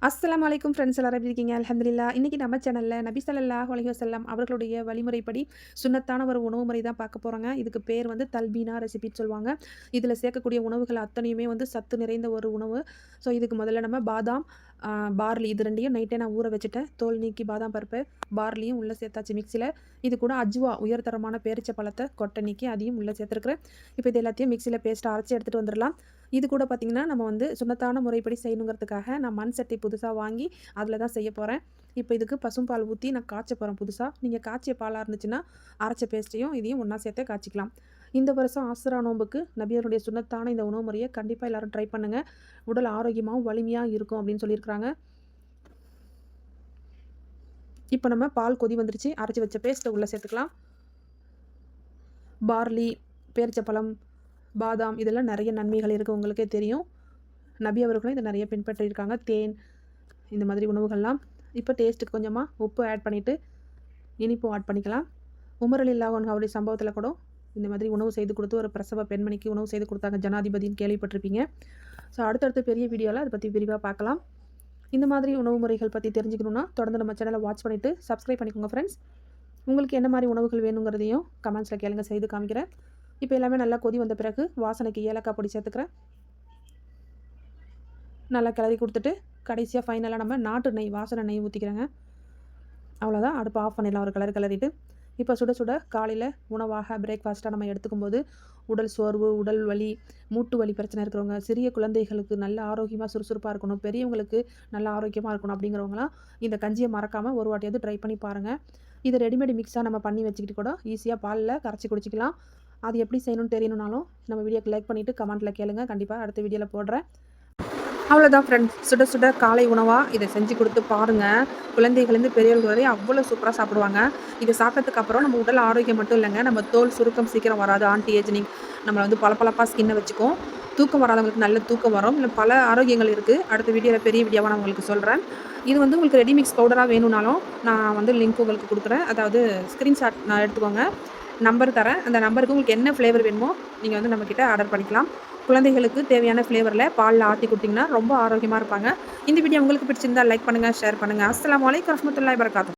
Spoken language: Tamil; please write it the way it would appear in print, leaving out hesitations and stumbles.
அஸ்ஸலாமு அலைக்கும் ஃப்ரெண்ட்ஸ் எல்லாரும் எப்படி இருக்கீங்க? அல்ஹம்துலில்லாஹ். இன்னைக்கு நம்ம சேனல்ல நபி ஸல்லல்லாஹு அலைஹி வஸல்லம் அவர்களுடைய வழிமுறைப்படி சுன்னத்தான ஒரு உணவு முறை தான் பார்க்க போறோங்க. இதுக்கு பேர் வந்து தல்பீனா ரெசிபின்னு சொல்லுவாங்க. இதில சேர்க்கக்கூடிய உணவுகள் அத்தனையுமே வந்து சத்து நிறைந்த ஒரு உணவு. ஸோ இதுக்கு முதல்ல நம்ம பாதாம், பார்லி இது 2யும் நைட்டே நான் ஊற வச்சுட்டேன். தோல் நீக்கி பாதாம் பருப்பு, பார்லியும் உள்ள சேர்த்தாச்சு மிக்ஸில. இது கூட அஜ்வா உயர்தரமான பேரிச்ச பழத்த கொட்டை நீக்கி அதையும் உள்ள சேர்த்துருக்கிறேன். இப்போ இது எல்லாத்தையும் மிக்ஸில பேஸ்ட்டா அரைச்சு எடுத்துட்டு வந்துரலாம். இது கூட பார்த்தீங்கன்னா, நம்ம வந்து சுன்னத்தான முறைப்படி செய்யணுங்கிறதுக்காக நான் மண் சட்டி புதுசா வாங்கி அதில தான் செய்ய போறேன். இப்போ இதுக்கு பசும்பால் ஊத்தி நான் காய்ச்ச போறேன் புதுசா. நீங்க காய்ச்சிய பாலா இருந்துச்சுன்னா, அரைச்ச பேஸ்ட்டையும் இதையும் ஒண்ணா சேர்த்து காய்ச்சிக்கலாம். இந்த வருஷம் ஆஸ்ரா நோன்புக்கு நபியருடைய சுன்னத்தான இந்த உணவு முறைய கண்டிப்பா எல்லாரும் ட்ரை பண்ணுங்க. உடல் ஆரோக்கியமாவும், வலிமையா இருக்கும் அப்படின்னு சொல்லியிருக்கிறாங்க. இப்போ நம்ம பால் கொதி வந்துருச்சு. அரைச்சு வச்ச பேஸ்ட்ட உள்ள சேர்த்துக்கலாம். பார்லி, பேரிச்சப்பழம், பாதாம் இதெல்லாம் நெறைய நன்மைகள் இருக்கு உங்களுக்கே தெரியும். நபி அவர்களும் இத நெறைய பின்பற்றியிருக்காங்க. தேன் இந்த மாதிரி உணவுகள்லாம். இப்போ டேஸ்ட்டுக்கு கொஞ்சமா உப்பு ஆட் பண்ணிட்டு, இனிப்பும் ஆட் பண்ணிக்கலாம். உமர் ரலியல்லாஹு அன்ஹு அவருடைய சம்பவத்தில கூட இந்த மாதிரி உணவு செய்து கொடுத்து ஒரு பிரசவ பெண்மணிக்கு உணவு செய்து கொடுத்தாங்க. ஜனாதிபதின்னு கேள்விப்பட்டிருப்பீங்க. ஸோ அடுத்தடுத்த பெரிய வீடியோல அத பத்தி விரிவா பார்க்கலாம். இந்த மாதிரி உணவு முறைகள் பத்தி தெரிஞ்சுக்கணும்னா, தொடர்ந்து நம்ம சேனல வாட்ச் பண்ணிட்டு சப்ஸ்கிரைப் பண்ணிக்கோங்க ஃப்ரெண்ட்ஸ். உங்களுக்கு என்ன மாரி உணவுகள் வேணுங்கிறதையும் கமெண்ட்ஸ்ல கேளுங்க செய்து காமிக்கிறேன். இப்போ எல்லாமே நல்லா கொதி வந்த பிறகு வாசனைக்கு ஏலக்காய் பொடி சேர்த்துக்கிறேன். நல்லா கிளறி குடுத்துட்டு, கடைசியா ஃபைனலா நம்ம நாட்டு நெய், வாசனை நெய் ஊத்திக்கிறேங்க. அவ்வளோதான். அடுப்ப ஆஃப் பண்ணிடலாம் ஒரு கிளறிட்டு. இப்போ சுட சுட காலையில உணவாக பிரேக்ஃபாஸ்ட்டா நம்ம எடுத்துக்கும்போது, உடல் சோர்வு, உடல் வலி, மூட்டு வலி பிரச்சனை இருக்கிறவங்க, சிறிய குழந்தைகளுக்கு நல்ல ஆரோக்கியமா சுறுசுறுப்பா இருக்கணும், பெரியவங்களுக்கு நல்ல ஆரோக்கியமா இருக்கணும் அப்படிங்கிறவங்கலாம் இந்த கஞ்சிய மறக்காம ஒரு வாட்டியாவது ட்ரை பண்ணி பாருங்க. இது ரெடிமேட் மிக்ஸா நம்ம பண்ணி வச்சுக்கிட்டு கூட ஈஸியா பால்ல கரைச்சு குடிச்சிக்கலாம். அது எப்படி செய்யணும்னு தெரியணும்னாலும் நம்ம வீடியோக்கு லைக் பண்ணிட்டு கமெண்ட்ல கேளுங்க. கண்டிப்பா அடுத்த வீடியோல போடுறேன். அவ்வளோதான் ஃப்ரெண்ட்ஸ். சுட சுட காலை உணவா இத செஞ்சு குடுத்து பாருங்க. குழந்தைகள்லேருந்து பெரியவர்கள் வரை அவ்வளோ சூப்பரா சாப்பிடுவாங்க. இத சாப்பிட்டதுக்கு அப்புறம் நம்ம உடல் ஆரோக்கியம் மட்டும் இல்லங்க, நம்ம தோல் சுருக்கம் சீக்கிரம் வராது. ஆன்டி ஏஜ்னிங் நம்மள வந்து பளபளப்பா ஸ்கின்ன வச்சுக்கும். தூக்கம் வராதவங்களுக்கு நல்ல தூக்கம் வரும். இன்னும் பல ஆரோக்கியங்கள் இருக்கு. அடுத்த வீடியோல பெரிய வீடியோவா நான் உங்களுக்கு சொல்றேன். இது வந்து உங்களுக்கு ரெடி மிக்ஸ் பவுடரா வேணும்னாலும் நான் வந்து லிங்க் உங்களுக்கு குடுக்குறேன். அதாவது ஸ்கிரீன்ஷாட் நான் எடுத்துக்கோங்க. நம்பர் தரேன். அந்த நம்பருக்கு உங்களுக்கு என்ன ஃப்ளேவர் வேணுமோ நீங்க வந்து நம்மகிட்ட ஆர்டர் பண்ணிக்கலாம். குழந்தைகளுக்கு தேவையான ஃப்ளேவர்ல பால்ல ஆத்தி குடுத்தீங்கன்னா ரொம்ப ஆரோக்கியமா இருப்பாங்க. இந்த வீடியோ உங்களுக்கு பிடிச்சிருந்தா லைக் பண்ணுங்க, ஷேர் பண்ணுங்க. அஸ்ஸலாமு அலைக்கும் வரஹ்மத்துல்லாஹி வபரகாத்துஹு.